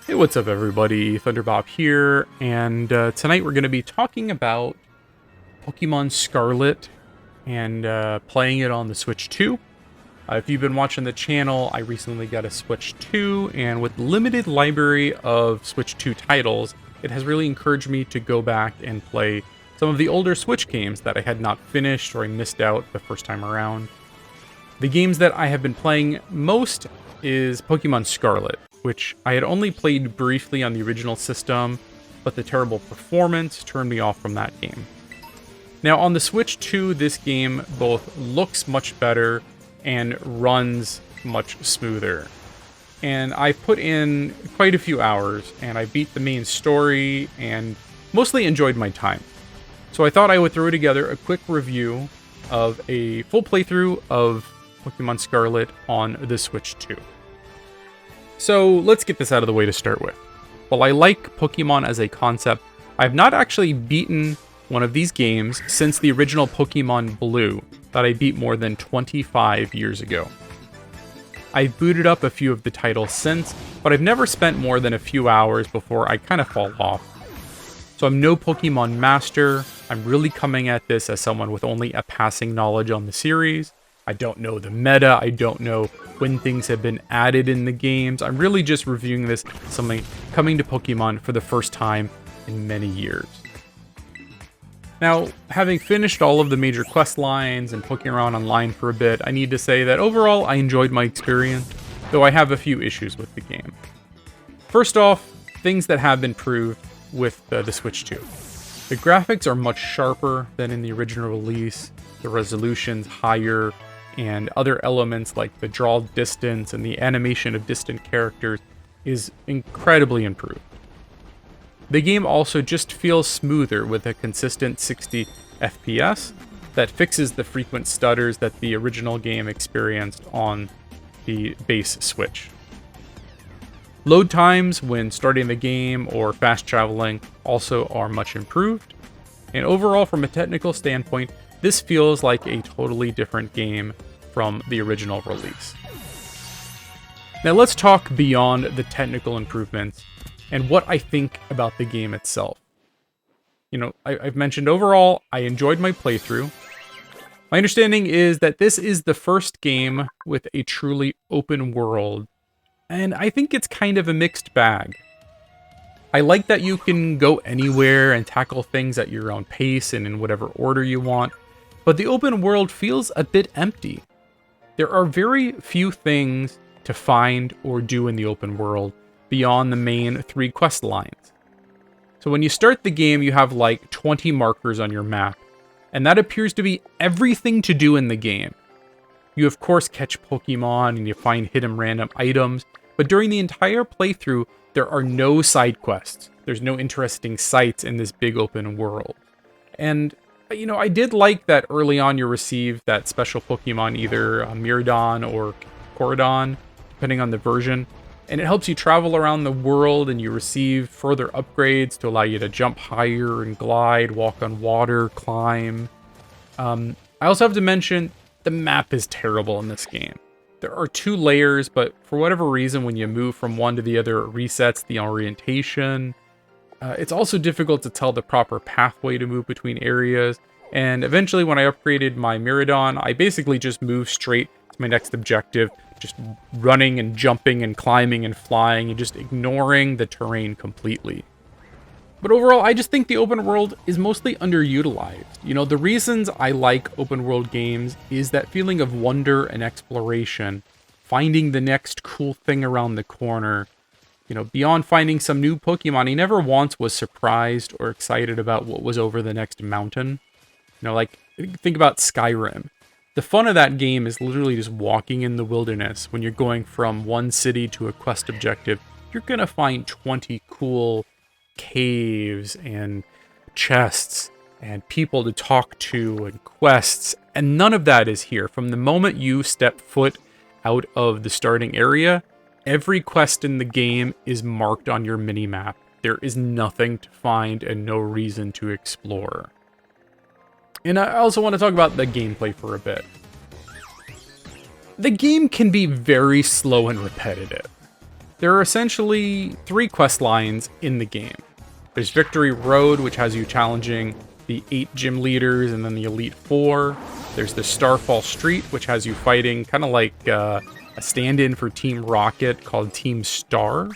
Hey, what's up everybody? Thunderbob here, and tonight we're going to be talking about Pokemon Scarlet and playing it on the Switch 2. If you've been watching the channel, I recently got a Switch 2, and with limited library of Switch 2 titles, it has really encouraged me to go back and play some of the older Switch games that I had not finished or I missed out the first time around. The games that I have been playing most is Pokemon Scarlet, which I had only played briefly on the original system, but the terrible performance turned me off from that game. Now on the Switch 2, this game both looks much better and runs much smoother. And I put in quite a few hours, and I beat the main story and mostly enjoyed my time. So I thought I would throw together a quick review of a full playthrough of Pokemon Scarlet on the Switch 2. So let's get this out of the way to start with. While I like Pokemon as a concept, I have not actually beaten one of these games since the original Pokemon Blue that I beat more than 25 years ago. I've booted up a few of the titles since, but I've never spent more than a few hours before I kind of fall off. So I'm no Pokemon master. I'm really coming at this as someone with only a passing knowledge on the series. I don't know the meta, I don't know when things have been added in the games. I'm really just reviewing this as something coming to Pokemon for the first time in many years. Now, having finished all of the major quest lines and poking around online for a bit, I need to say that overall I enjoyed my experience, though I have a few issues with the game. First off, things that have been improved with the Switch 2. The graphics are much sharper than in the original release, the resolution's higher, and other elements like the draw distance and the animation of distant characters is incredibly improved. The game also just feels smoother with a consistent 60 FPS that fixes the frequent stutters that the original game experienced on the base Switch. Load times when starting the game or fast traveling also are much improved, and overall from a technical standpoint, this feels like a totally different game from the original release. Now let's talk beyond the technical improvements and what I think about the game itself. You know, I've mentioned overall, I enjoyed my playthrough. My understanding is that this is the first game with a truly open world, and I think it's kind of a mixed bag. I like that you can go anywhere and tackle things at your own pace and in whatever order you want, but the open world feels a bit empty. There are very few things to find or do in the open world beyond the main 3 quest lines. So when you start the game, you have like 20 markers on your map, and that appears to be everything to do in the game. You of course catch Pokemon and you find hidden random items, but during the entire playthrough, there are no side quests. There's no interesting sights in this big open world. And you know, I did like that early on you receive that special Pokemon, either Miraidon or Koraidon, depending on the version. And it helps you travel around the world and you receive further upgrades to allow you to jump higher and glide, walk on water, climb. I also have to mention, the map is terrible in this game. There are 2 layers, but for whatever reason, when you move from one to the other, it resets the orientation. It's also difficult to tell the proper pathway to move between areas, and eventually when I upgraded my Miraidon, I basically just moved straight to my next objective, just running and jumping and climbing and flying and just ignoring the terrain completely. But overall, I just think the open world is mostly underutilized. You know, the reasons I like open world games is that feeling of wonder and exploration, finding the next cool thing around the corner. You know, beyond finding some new Pokemon, he never once was surprised or excited about what was over the next mountain. You know, like, think about Skyrim. The fun of that game is literally just walking in the wilderness. When you're going from one city to a quest objective, you're gonna find 20 cool caves and chests and people to talk to and quests, and none of that is here. From the moment you step foot out of the starting area, every quest in the game is marked on your minimap. There is nothing to find and no reason to explore. And I also want to talk about the gameplay for a bit. The game can be very slow and repetitive. There are essentially 3 quest lines in the game. There's Victory Road, which has you challenging the 8 gym leaders and then the Elite 4. There's the Starfall Street, which has you fighting kind of like a stand-in for Team Rocket called Team Star.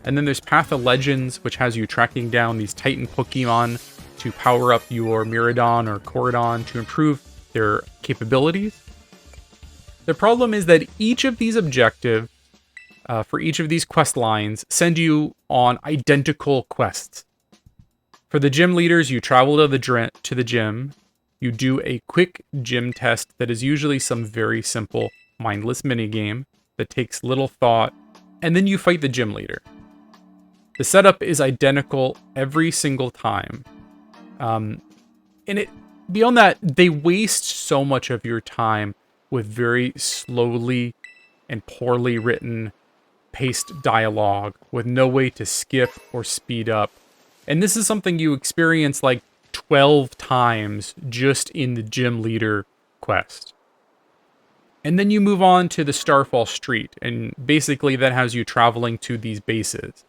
And then there's Path of Legends, which has you tracking down these Titan Pokemon to power up your Miraidon or Corridon to improve their capabilities. The problem is that each of these objectives, for each of these quest lines, send you on identical quests. For the gym leaders, you travel to the gym, you do a quick gym test that is usually some very simple, mindless minigame that takes little thought, and then you fight the gym leader. The setup is identical every single time. Beyond that, they waste so much of your time with very slowly and poorly written paced dialogue with no way to skip or speed up. And this is something you experience like 12 times just in the gym leader quest. And then you move on to the Starfall Street, and basically that has you traveling to these bases.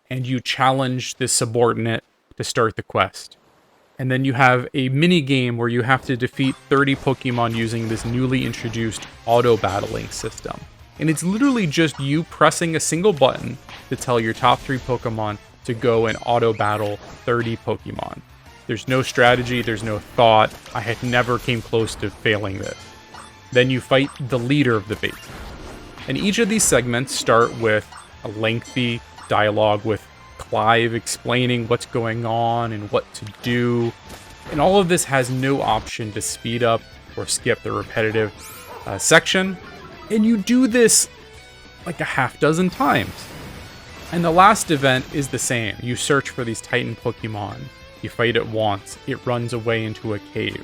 And you challenge this subordinate to start the quest. And then you have a mini game where you have to defeat 30 Pokemon using this newly introduced auto-battling system. And it's literally just you pressing a single button to tell your top 3 Pokemon to go and auto-battle 30 Pokemon. There's no strategy, there's no thought. I had never came close to failing this. Then you fight the leader of the base. And each of these segments start with a lengthy dialogue with Clive explaining what's going on and what to do. And all of this has no option to speed up or skip the repetitive section. And you do this like a half dozen times. And the last event is the same. You search for these Titan Pokemon. You fight it once. It runs away into a cave.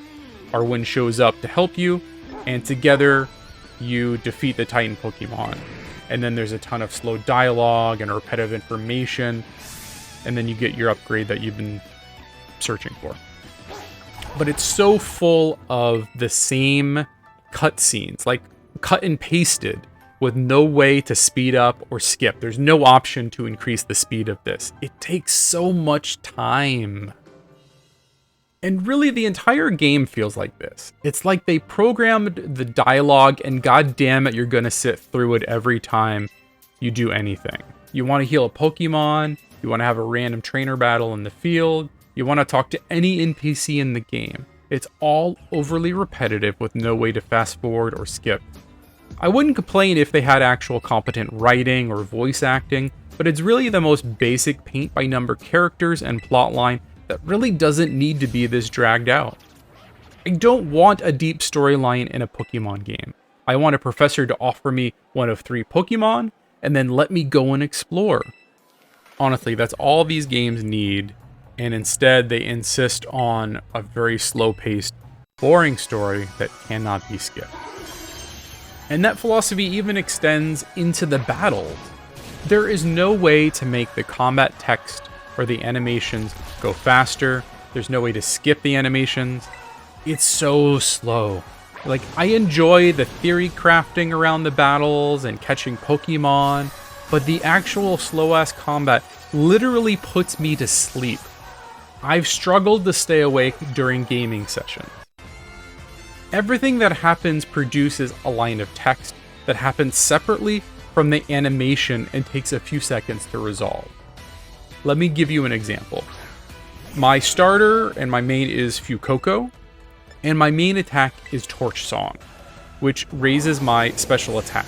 Arwen shows up to help you, and together you defeat the Titan Pokemon. And then there's a ton of slow dialogue and repetitive information, and then you get your upgrade that you've been searching for. But it's so full of the same cutscenes, like cut and pasted, with no way to speed up or skip. There's no option to increase the speed of this. It takes so much time. And really, the entire game feels like this. It's like they programmed the dialogue, and goddamn it, you're gonna sit through it every time you do anything. You want to heal a Pokemon, you want to have a random trainer battle in the field, you want to talk to any NPC in the game. It's all overly repetitive with no way to fast forward or skip. I wouldn't complain if they had actual competent writing or voice acting, but it's really the most basic paint-by-number characters and plotline that really doesn't need to be this dragged out. I don't want a deep storyline in a Pokemon game. I want a professor to offer me one of 3 Pokemon, and then let me go and explore. Honestly, that's all these games need, and instead they insist on a very slow-paced, boring story that cannot be skipped. And that philosophy even extends into the battles. There is no way to make the combat text or the animations go faster. There's no way to skip the animations. It's so slow. Like, I enjoy the theory crafting around the battles and catching Pokemon, but the actual slow-ass combat literally puts me to sleep. I've struggled to stay awake during gaming sessions. Everything that happens produces a line of text that happens separately from the animation and takes a few seconds to resolve. Let me give you an example. My starter and my main is Fuecoco, and my main attack is Torch Song, which raises my special attack.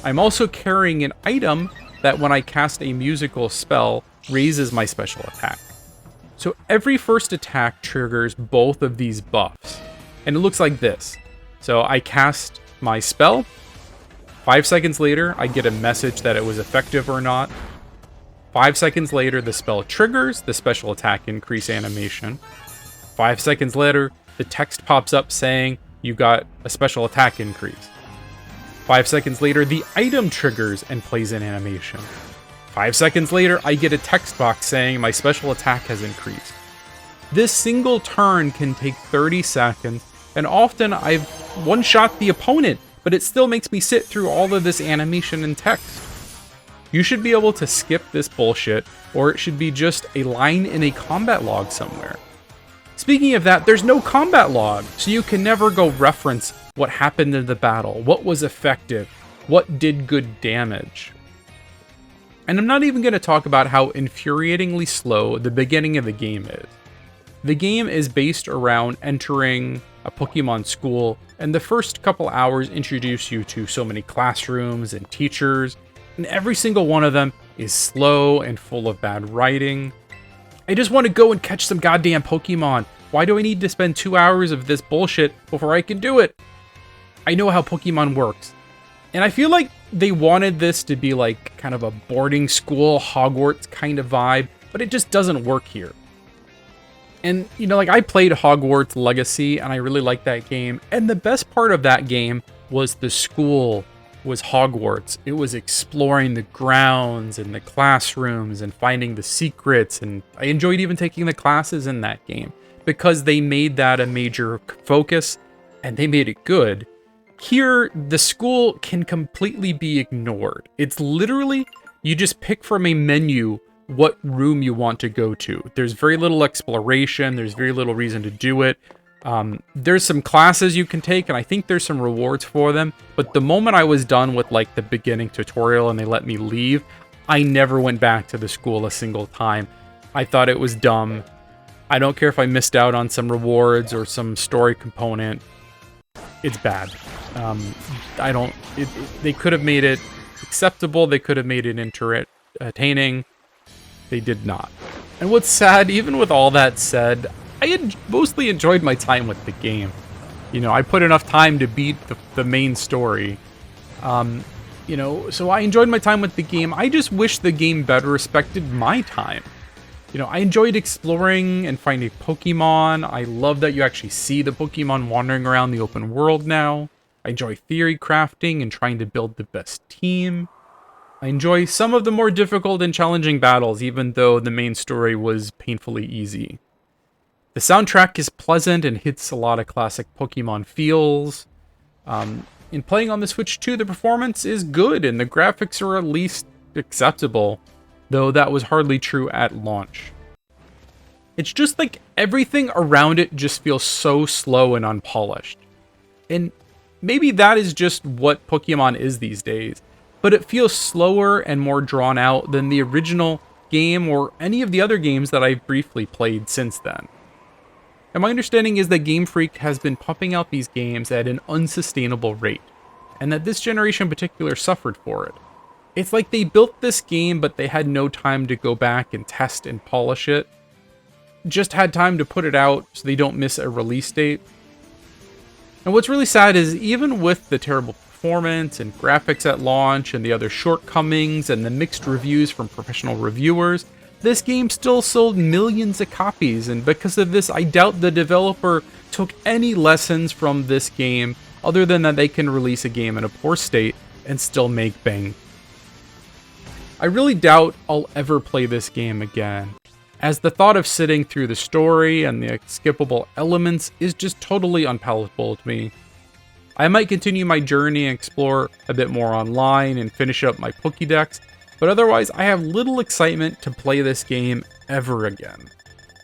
I'm also carrying an item that when I cast a musical spell, raises my special attack. So every first attack triggers both of these buffs, and it looks like this. So I cast my spell, 5 seconds later, I get a message that it was effective or not. 5 seconds later, the spell triggers the special attack increase animation. 5 seconds later, the text pops up saying you got a special attack increase. 5 seconds later, the item triggers and plays an animation. 5 seconds later, I get a text box saying my special attack has increased. This single turn can take 30 seconds, and often I've one-shot the opponent, but it still makes me sit through all of this animation and text. You should be able to skip this bullshit, or it should be just a line in a combat log somewhere. Speaking of that, there's no combat log, so you can never go reference what happened in the battle, what was effective, what did good damage. And I'm not even going to talk about how infuriatingly slow the beginning of the game is. The game is based around entering a Pokemon school, and the first couple hours introduce you to so many classrooms and teachers, and every single one of them is slow and full of bad writing. I just want to go and catch some goddamn Pokemon. Why do I need to spend 2 hours of this bullshit before I can do it? I know how Pokemon works. And I feel like they wanted this to be like kind of a boarding school, Hogwarts kind of vibe, but it just doesn't work here. And, you know, like I played Hogwarts Legacy and I really liked that game. And the best part of that game was the school was Hogwarts. It was exploring the grounds and the classrooms and finding the secrets. And I enjoyed even taking the classes in that game because they made that a major focus and they made it good. Here, the school can completely be ignored. It's literally, you just pick from a menu what room you want to go to. There's very little exploration. There's very little reason to do it. There's some classes you can take, and I think there's some rewards for them. But the moment I was done with like the beginning tutorial and they let me leave, I never went back to the school a single time. I thought it was dumb. I don't care if I missed out on some rewards or some story component. It's bad. They could have made it acceptable. They could have made it entertaining. They did not. And what's sad, even with all that said, I had mostly enjoyed my time with the game. You know, I put enough time to beat the main story. You know, so I enjoyed my time with the game. I just wish the game better respected my time. You know, I enjoyed exploring and finding Pokemon. I love that you actually see the Pokemon wandering around the open world now. I enjoy theory crafting and trying to build the best team. I enjoy some of the more difficult and challenging battles, even though the main story was painfully easy. The soundtrack is pleasant and hits a lot of classic Pokemon feels. In playing on the Switch 2, the performance is good and the graphics are at least acceptable, though that was hardly true at launch. It's just like everything around it just feels so slow and unpolished. And maybe that is just what Pokemon is these days, but it feels slower and more drawn out than the original game or any of the other games that I've briefly played since then. And my understanding is that Game Freak has been pumping out these games at an unsustainable rate, and that this generation in particular suffered for it. It's like they built this game, but they had no time to go back and test and polish it. Just had time to put it out so they don't miss a release date. And what's really sad is even with the terrible performance and graphics at launch and the other shortcomings and the mixed reviews from professional reviewers, this game still sold millions of copies, and because of this, I doubt the developer took any lessons from this game other than that they can release a game in a poor state and still make bank. I really doubt I'll ever play this game again, as the thought of sitting through the story and the skippable elements is just totally unpalatable to me. I might continue my journey and explore a bit more online and finish up my Pokédex, but otherwise I have little excitement to play this game ever again.